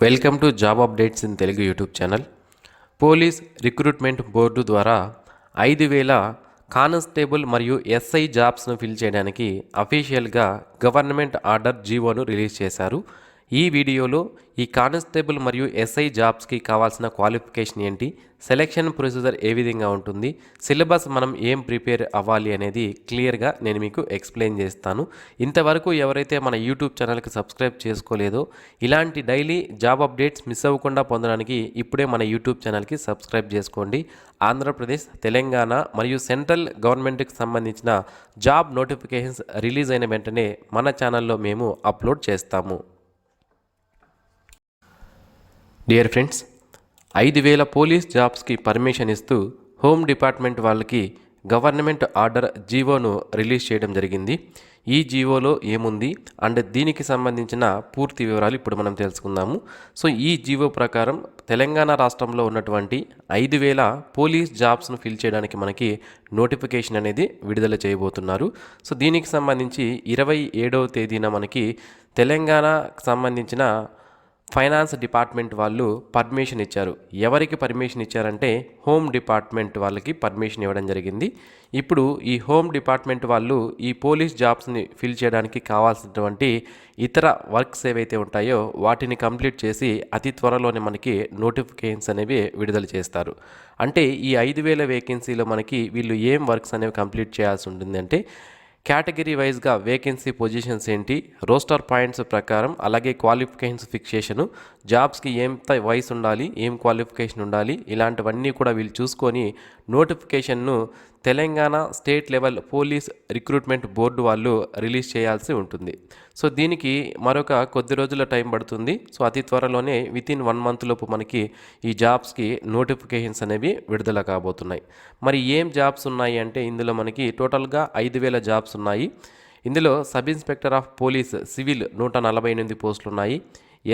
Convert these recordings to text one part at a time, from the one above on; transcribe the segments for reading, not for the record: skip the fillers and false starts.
Welcome to job updates in Telugu YouTube channel. Police recruitment board ద్వారా 5,000 constable మరియు SI జాబ్స్ను fill చేయడానికి అఫీషియల్గా government order జీవోను రిలీజ్ చేశారు. ఈ వీడియోలో ఈ కానిస్టేబుల్ మరియు ఎస్ఐ జాబ్స్కి కావాల్సిన క్వాలిఫికేషన్ ఏంటి, సెలెక్షన్ ప్రొసీజర్ ఏ విధంగా ఉంటుంది, సిలబస్ మనం ఏం ప్రిపేర్ అవ్వాలి అనేది క్లియర్గా నేను మీకు ఎక్స్ప్లెయిన్ చేస్తాను. ఇంతవరకు ఎవరైతే మన యూట్యూబ్ ఛానల్కి సబ్స్క్రైబ్ చేసుకోలేదో ఇలాంటి డైలీ జాబ్ అప్డేట్స్ మిస్ అవ్వకుండా పొందడానికి ఇప్పుడే మన యూట్యూబ్ ఛానల్కి సబ్స్క్రైబ్ చేసుకోండి. ఆంధ్రప్రదేశ్, తెలంగాణ మరియు సెంట్రల్ గవర్నమెంట్కి సంబంధించిన జాబ్ నోటిఫికేషన్స్ రిలీజ్ అయిన వెంటనే మన ఛానల్లో మేము అప్లోడ్ చేస్తాము. డియర్ ఫ్రెండ్స్, 5,000 పోలీస్ జాబ్స్కి పర్మిషన్ ఇస్తూ హోమ్ డిపార్ట్మెంట్ వాళ్ళకి గవర్నమెంట్ ఆర్డర్ జీవోను రిలీజ్ చేయడం జరిగింది. ఈ జీవోలో ఏముంది అండ్ దీనికి సంబంధించిన పూర్తి వివరాలు ఇప్పుడు మనం తెలుసుకుందాము. సో ఈ జీవో ప్రకారం తెలంగాణ రాష్ట్రంలో ఉన్నటువంటి 5,000 పోలీస్ జాబ్స్ను ఫిల్ చేయడానికి మనకి నోటిఫికేషన్ అనేది విడుదల చేయబోతున్నారు. సో దీనికి సంబంధించి 27వ తేదీన మనకి తెలంగాణకు సంబంధించిన ఫైనాన్స్ డిపార్ట్మెంట్ వాళ్ళు పర్మిషన్ ఇచ్చారు. ఎవరికి పర్మిషన్ ఇచ్చారంటే హోమ్ డిపార్ట్మెంట్ వాళ్ళకి పర్మిషన్ ఇవ్వడం జరిగింది. ఇప్పుడు ఈ హోమ్ డిపార్ట్మెంట్ వాళ్ళు ఈ పోలీస్ జాబ్స్ని ఫిల్ చేయడానికి కావాల్సినటువంటి ఇతర వర్క్స్ ఏవైతే ఉంటాయో వాటిని కంప్లీట్ చేసి అతి త్వరలోనే మనకి నోటిఫికేషన్స్ అనేవి విడుదల చేస్తారు. అంటే ఈ 5,000 వేకెన్సీలో మనకి వీళ్ళు ఏం వర్క్స్ అనేవి కంప్లీట్ చేయాల్సి ఉంటుంది అంటే కేటగిరీ వైజ్గా వేకెన్సీ పొజిషన్స్ ఏంటి, రోస్టర్ పాయింట్స్ ప్రకారం, అలాగే క్వాలిఫికేషన్స్ ఫిక్సేషను, జాబ్స్కి ఎంత వయసు ఉండాలి, ఏం క్వాలిఫికేషన్ ఉండాలి, ఇలాంటివన్నీ కూడా వీళ్ళు చూసుకొని నోటిఫికేషన్ను Telangana state level police recruitment board వాళ్ళు రిలీజ్ చేయాల్సి ఉంటుంది. సో దీనికి మరొక కొద్ది రోజుల టైం పడుతుంది. సో అతి త్వరలోనే వితిన్ 1 మంత్ లోపు మనకి ఈ జాబ్స్కి నోటిఫికేషన్స్ అనేవి విడుదల కాబోతున్నాయి. మరి ఏం జాబ్స్ ఉన్నాయి అంటే ఇందులో మనకి టోటల్గా 5,000 జాబ్స్ ఉన్నాయి. ఇందులో sub inspector of police civil 148 పోస్టులు ఉన్నాయి.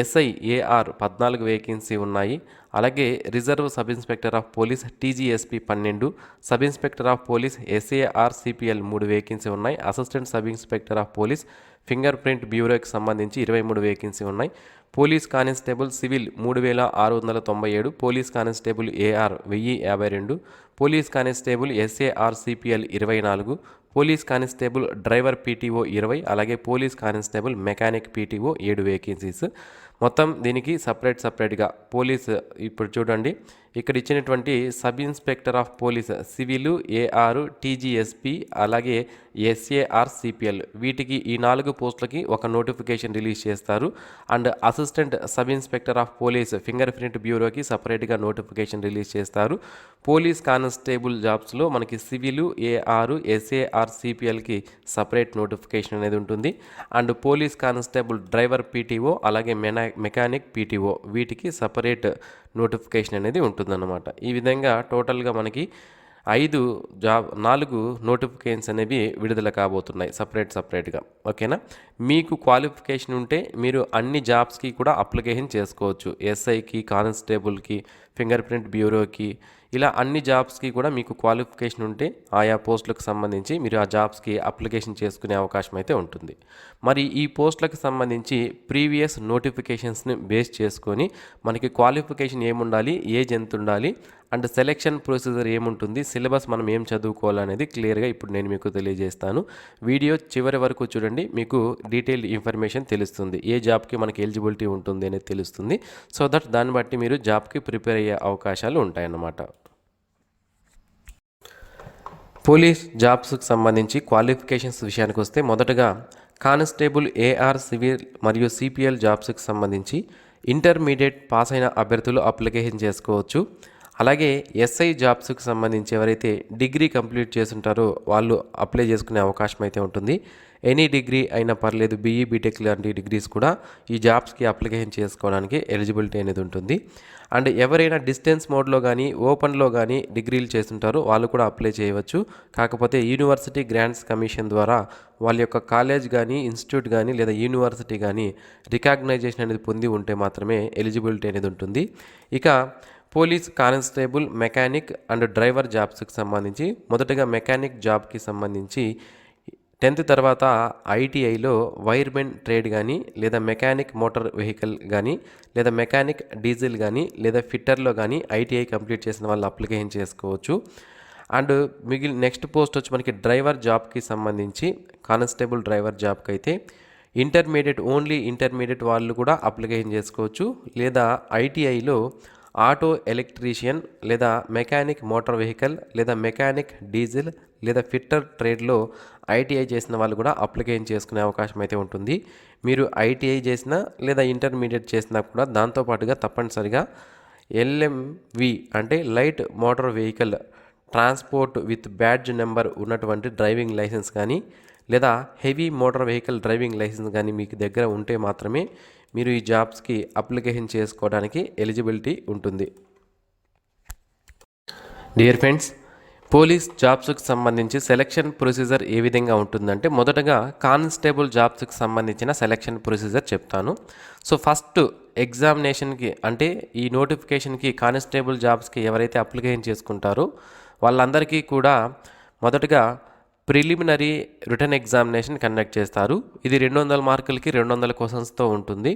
ఎస్ఐ ఏఆర్ 14 వేకెన్సీ ఉన్నాయి. అలాగే reserve sub inspector of police TGSP 12, sub inspector of police SAR CPL 3 vacancy ఉన్నాయి. Assistant sub inspector of police finger print బ్యూరోకి సంబంధించి 23 వేకెన్సీ ఉన్నాయి. Police constable civil 3,697, police constable AR 1,052, police constable SAR CPL 24, police constable driver PTO 20, అలాగే police constable mechanic PTO 7 vacancies. మొత్తం దీనికి సపరేట్గా police ఇప్పుడు చూడండి ఇక్కడ ఇచ్చినటువంటి sub inspector of police civil AR TGSP అలాగే ఎస్ఏఆర్ సిపిఎల్ వీటికి ఈ 4 పోస్టులకి ఒక నోటిఫికేషన్ రిలీజ్ చేస్తారు. And assistant sub inspector of police finger print బ్యూరోకి సపరేట్గా నోటిఫికేషన్ రిలీజ్ చేస్తారు. పోలీస్ కానిస్టేబుల్ జాబ్స్లో మనకి సివిల్ ఏఆర్ ఎస్ఏఆర్ సిపిఎల్కి సపరేట్ నోటిఫికేషన్ అనేది ఉంటుంది. And police constable driver PTO అలాగే మెకానిక్ పీటీఓ వీటికి సపరేట్ నోటిఫికేషన్ అనేది ఉంటుందన్నమాట. ఈ విధంగా టోటల్గా మనకి 4 నోటిఫికేషన్స్ అనేవి విడుదల కాబోతున్నాయి సపరేట్గా. ఓకేనా, మీకు క్వాలిఫికేషన్ ఉంటే మీరు అన్ని జాబ్స్కి కూడా అప్లికేషన్ చేసుకోవచ్చు. ఎస్ఐకి, కానిస్టేబుల్కి, ఫింగర్ ప్రింట్ బ్యూరోకి, ఇలా అన్ని జాబ్స్కి కూడా మీకు క్వాలిఫికేషన్ ఉంటే ఆయా పోస్టులకు సంబంధించి మీరు ఆ జాబ్స్కి అప్లికేషన్ చేసుకునే అవకాశం అయితే ఉంటుంది. మరి ఈ పోస్టులకు సంబంధించి ప్రీవియస్ నోటిఫికేషన్స్ని బేస్ చేసుకొని మనకి క్వాలిఫికేషన్ ఏముండాలి, ఏజ్ ఎంత ఉండాలి అండ్ సెలెక్షన్ ప్రొసీజర్ ఏముంటుంది, సిలబస్ మనం ఏం చదువుకోవాలనేది క్లియర్గా ఇప్పుడు నేను మీకు తెలియజేస్తాను. వీడియో చివరి వరకు చూడండి, మీకు డీటెయిల్డ్ ఇన్ఫర్మేషన్ తెలుస్తుంది. ఏ జాబ్కి మనకి ఎలిజిబిలిటీ ఉంటుంది అనేది తెలుస్తుంది. సో దట్ దాన్ని బట్టి మీరు జాబ్కి ప్రిపేర్ అయ్యే అవకాశాలు ఉంటాయన్నమాట. పోలీస్ జాబ్స్కి సంబంధించి క్వాలిఫికేషన్స్ విషయానికి వస్తే మొదటగా కానిస్టేబుల్ ఏఆర్ సివిల్ మరియు సిపిఎల్ జాబ్స్కి సంబంధించి ఇంటర్మీడియట్ పాస్ అయిన అభ్యర్థులు అప్లికేషన్ చేసుకోవచ్చు. అలాగే ఎస్ఐ జాబ్స్కి సంబంధించి ఎవరైతే డిగ్రీ కంప్లీట్ చేస్తుంటారో వాళ్ళు అప్లై చేసుకునే అవకాశం అయితే ఉంటుంది. ఎనీ డిగ్రీ అయినా పర్లేదు, బీఈ బీటెక్ లాంటి డిగ్రీస్ కూడా ఈ జాబ్స్కి అప్లికేషన్ చేసుకోవడానికి ఎలిజిబిలిటీ అనేది ఉంటుంది. అండ్ ఎవరైనా డిస్టెన్స్ మోడ్లో కానీ ఓపెన్లో కానీ డిగ్రీలు చేస్తుంటారో వాళ్ళు కూడా అప్లై చేయవచ్చు. కాకపోతే యూనివర్సిటీ గ్రాంట్స్ కమిషన్ ద్వారా వాళ్ళ యొక్క కాలేజ్ కానీ ఇన్స్టిట్యూట్ కానీ లేదా యూనివర్సిటీ కానీ రికగ్నైజేషన్ అనేది పొంది ఉంటే మాత్రమే ఎలిజిబిలిటీ అనేది ఉంటుంది. ఇక police constable, mechanic and driver జాబ్స్కి సంబంధించి మొదటగా మెకానిక్ జాబ్కి సంబంధించి 10th తర్వాత ఐటీఐలో వైర్మెన్ ట్రేడ్ కానీ లేదా మెకానిక్ మోటార్ వెహికల్ కానీ లేదా మెకానిక్ డీజిల్ కానీ లేదా ఫిట్టర్లో కానీ ఐటీఐ కంప్లీట్ చేసిన వాళ్ళు అప్లికేషన్ చేసుకోవచ్చు. అండ్ నెక్స్ట్ పోస్ట్ వచ్చి మనకి డ్రైవర్ జాబ్కి సంబంధించి కానిస్టేబుల్ డ్రైవర్ జాబ్కి అయితే ఓన్లీ ఇంటర్మీడియట్ వాళ్ళు కూడా అప్లికేషన్ చేసుకోవచ్చు. లేదా ఐటీఐలో ఆటో ఎలక్ట్రీషియన్ లేదా మెకానిక్ మోటార్ వెహికల్ లేదా మెకానిక్ డీజిల్ లేదా ఫిట్టర్ ట్రేడ్లో ఐటీఐ చేసిన వాళ్ళు కూడా అప్లికేషన్ చేసుకునే అవకాశం అయితే ఉంటుంది. మీరు ఐటీఐ చేసినా లేదా ఇంటర్మీడియట్ చేసినా కూడా దాంతోపాటుగా తప్పనిసరిగా ఎల్ఎంవి అంటే light motor vehicle transport with badge number ఉన్నటువంటి డ్రైవింగ్ లైసెన్స్ కానీ లేదా heavy motor vehicle driving licence కానీ మీకు దగ్గర ఉంటే మాత్రమే మీరు ఈ జాబ్స్కి అప్లికేషన్ చేసుకోవడానికి ఎలిజిబిలిటీ ఉంటుంది. డియర్ ఫ్రెండ్స్, పోలీస్ జాబ్స్కి సంబంధించి సెలక్షన్ ప్రొసీజర్ ఏ విధంగా ఉంటుందంటే మొదటగా కానిస్టేబుల్ జాబ్స్కి సంబంధించిన సెలక్షన్ ప్రొసీజర్ చెప్తాను. సో ఫస్ట్ ఎగ్జామినేషన్కి అంటే ఈ నోటిఫికేషన్కి కానిస్టేబుల్ జాబ్స్కి ఎవరైతే అప్లికేషన్ చేసుకుంటారో వాళ్ళందరికీ కూడా మొదటగా ప్రిలిమినరీ రిటర్న్ ఎగ్జామినేషన్ కండక్ట్ చేస్తారు. ఇది 200 మార్కులకి 200 క్వశ్చన్స్తో ఉంటుంది.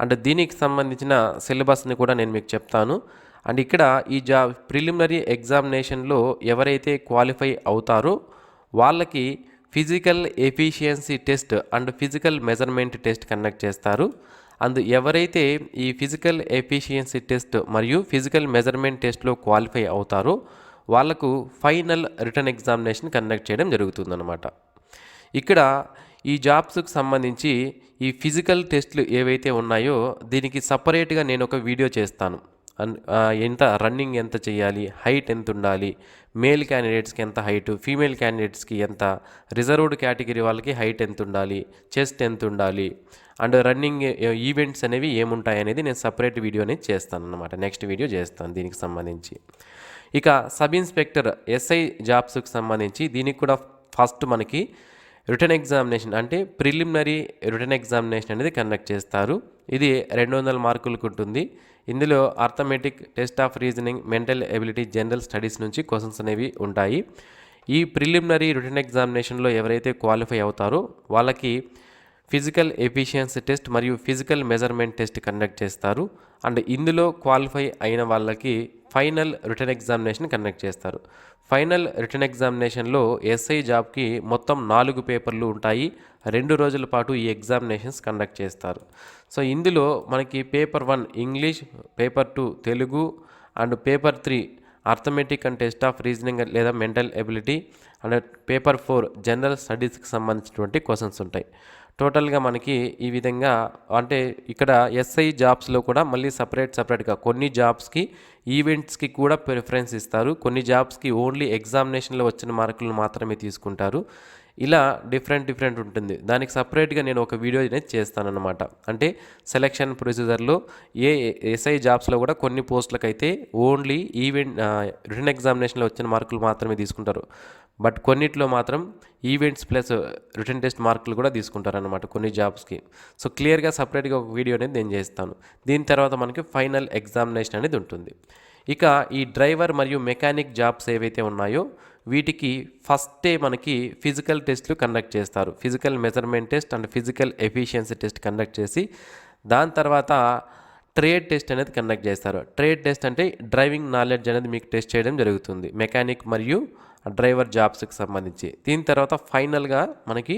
అండ్ దీనికి సంబంధించిన సిలబస్ని కూడా నేను మీకు చెప్తాను. అండ్ ఇక్కడ ఈ ప్రిలిమినరీ ఎగ్జామినేషన్లో ఎవరైతే క్వాలిఫై అవుతారో వాళ్ళకి physical efficiency test and physical measurement test conduct చేస్తారు. ఎవరైతే ఈ ఫిజికల్ ఎఫిషియన్సీ టెస్ట్ మరియు ఫిజికల్ మెజర్మెంట్ టెస్ట్లో క్వాలిఫై అవుతారో వాళ్ళకు ఫైనల్ రిటర్న్ ఎగ్జామినేషన్ కండక్ట్ చేయడం జరుగుతుందన్నమాట. ఇక్కడ ఈ జాబ్స్కి సంబంధించి ఈ ఫిజికల్ టెస్ట్లు ఏవైతే ఉన్నాయో దీనికి సపరేట్గా నేను ఒక వీడియో చేస్తాను. రన్నింగ్ ఎంత చేయాలి, హైట్ ఎంత ఉండాలి, మేల్ క్యాండిడేట్స్కి ఎంత హైట్, ఫీమేల్ క్యాండిడేట్స్కి ఎంత, రిజర్వ్డ్ కేటగిరీ వాళ్ళకి హైట్ ఎంత ఉండాలి, చెస్ట్ ఎంత ఉండాలి, అండ్ రన్నింగ్ ఈవెంట్స్ అనేవి ఏముంటాయి అనేది నేను సపరేట్ వీడియో అనేది చేస్తాను అన్నమాట. నెక్స్ట్ వీడియో చేస్తాను దీనికి సంబంధించి. ఇక సబ్ ఇన్స్పెక్టర్ ఎస్ఐ జాబ్స్కి సంబంధించి దీనికి కూడా ఫస్ట్ మనకి రిటర్న్ ఎగ్జామినేషన్ అంటే ప్రిలిమినరీ రిటర్న్ ఎగ్జామినేషన్ అనేది కండక్ట్ చేస్తారు. ఇది 200 మార్కులకు ఉంటుంది. ఇందులో arithmetic, test of reasoning, mental ability, general studies నుంచి క్వశ్చన్స్ అనేవి ఉంటాయి. ఈ ప్రిలిమినరీ రిటర్న్ ఎగ్జామినేషన్లో ఎవరైతే క్వాలిఫై అవుతారో వాళ్ళకి ఫిజికల్ ఎఫిషియన్సీ టెస్ట్ మరియు ఫిజికల్ మెజర్మెంట్ టెస్ట్ కండక్ట్ చేస్తారు. అండ్ ఇందులో క్వాలిఫై అయిన వాళ్ళకి ఫైనల్ రిటర్న్ ఎగ్జామినేషన్ కండక్ట్ చేస్తారు. ఫైనల్ రిటర్న్ ఎగ్జామినేషన్లో ఎస్ఐ జాబ్కి మొత్తం 4 పేపర్లు ఉంటాయి. 2 రోజుల పాటు ఈ ఎగ్జామినేషన్స్ కండక్ట్ చేస్తారు. సో ఇందులో మనకి paper 1 English, paper 2 Telugu and paper 3 arithmetic and test of reasoning లేదా mental ability and paper 4 general స్టడీస్కి సంబంధించినటువంటి క్వశ్చన్స్ ఉంటాయి. టోటల్గా మనకి ఈ విధంగా అంటే ఇక్కడ ఎస్ఐ జాబ్స్లో కూడా మళ్ళీ సపరేట్గా కొన్ని జాబ్స్కి ఈవెంట్స్కి కూడా ప్రిఫరెన్స్ ఇస్తారు. కొన్ని జాబ్స్కి ఓన్లీ ఎగ్జామినేషన్లో వచ్చిన మార్కులు మాత్రమే తీసుకుంటారు. ఇలా డిఫరెంట్ ఉంటుంది. దానికి సపరేట్గా నేను ఒక వీడియో అనేది చేస్తానన్నమాట. అంటే సెలక్షన్ ప్రొసీజర్లో ఎస్ఐ జాబ్స్లో కూడా కొన్ని పోస్టులకు అయితే ఓన్లీ రిటర్న్ ఎగ్జామినేషన్లో వచ్చిన మార్కులు మాత్రమే తీసుకుంటారు. బట్ కొన్నిట్లో మాత్రం ఈవెంట్స్ ప్లస్ రిటర్న్ టెస్ట్ మార్కులు కూడా తీసుకుంటారనమాట కొన్ని జాబ్స్కి. సో క్లియర్గా సపరేట్గా ఒక వీడియో అనేది నేను చేస్తాను. దీని తర్వాత మనకి ఫైనల్ ఎగ్జామినేషన్ అనేది ఉంటుంది. ఇక ఈ డ్రైవర్ మరియు మెకానిక్ జాబ్స్ ఏవైతే ఉన్నాయో వీటికి ఫస్టే మనకి ఫిజికల్ టెస్ట్లు కండక్ట్ చేస్తారు. Physical measurement test and physical efficiency test conduct చేసి దాని తర్వాత ట్రేడ్ టెస్ట్ అనేది కండక్ట్ చేస్తారు. ట్రేడ్ టెస్ట్ అంటే డ్రైవింగ్ నాలెడ్జ్ అనేది మీకు టెస్ట్ చేయడం జరుగుతుంది మెకానిక్ మరియు డ్రైవర్ జాబ్స్కి సంబంధించి. దీని తర్వాత ఫైనల్గా మనకి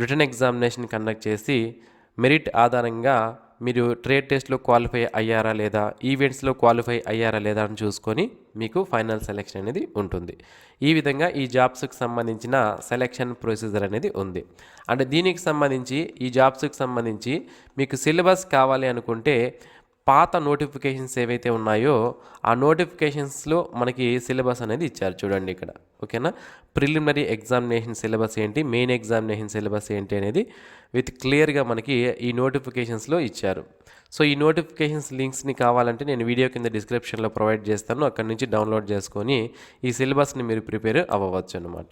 రిటర్న్ ఎగ్జామినేషన్ కండక్ట్ చేసి మెరిట్ ఆధారంగా మీరు ట్రేడ్ టెస్ట్లో క్వాలిఫై అయ్యారా లేదా, ఈవెంట్స్లో క్వాలిఫై అయ్యారా లేదా అని చూసుకొని మీకు ఫైనల్ సెలెక్షన్ అనేది ఉంటుంది. ఈ విధంగా ఈ జాబ్స్కి సంబంధించిన సెలెక్షన్ ప్రొసీజర్ అనేది ఉంది. అంటే దీనికి సంబంధించి ఈ జాబ్స్కి సంబంధించి మీకు సిలబస్ కావాలి అనుకుంటే పాత నోటిఫికేషన్స్ ఏవైతే ఉన్నాయో ఆ నోటిఫికేషన్స్లో మనకి సిలబస్ అనేది ఇచ్చారు చూడండి ఇక్కడ. ఓకేనా, ప్రిలిమినరీ ఎగ్జామినేషన్ సిలబస్ ఏంటి, మెయిన్ ఎగ్జామినేషన్ సిలబస్ ఏంటి అనేది విత్ క్లియర్గా మనకి ఈ నోటిఫికేషన్స్లో ఇచ్చారు. సో ఈ నోటిఫికేషన్స్ లింక్స్ని కావాలంటే నేను వీడియో కింద డిస్క్రిప్షన్లో ప్రొవైడ్ చేస్తాను. అక్కడి నుంచి డౌన్లోడ్ చేసుకొని ఈ సిలబస్ని మీరు ప్రిపేర్ అవ్వవచ్చు అనమాట.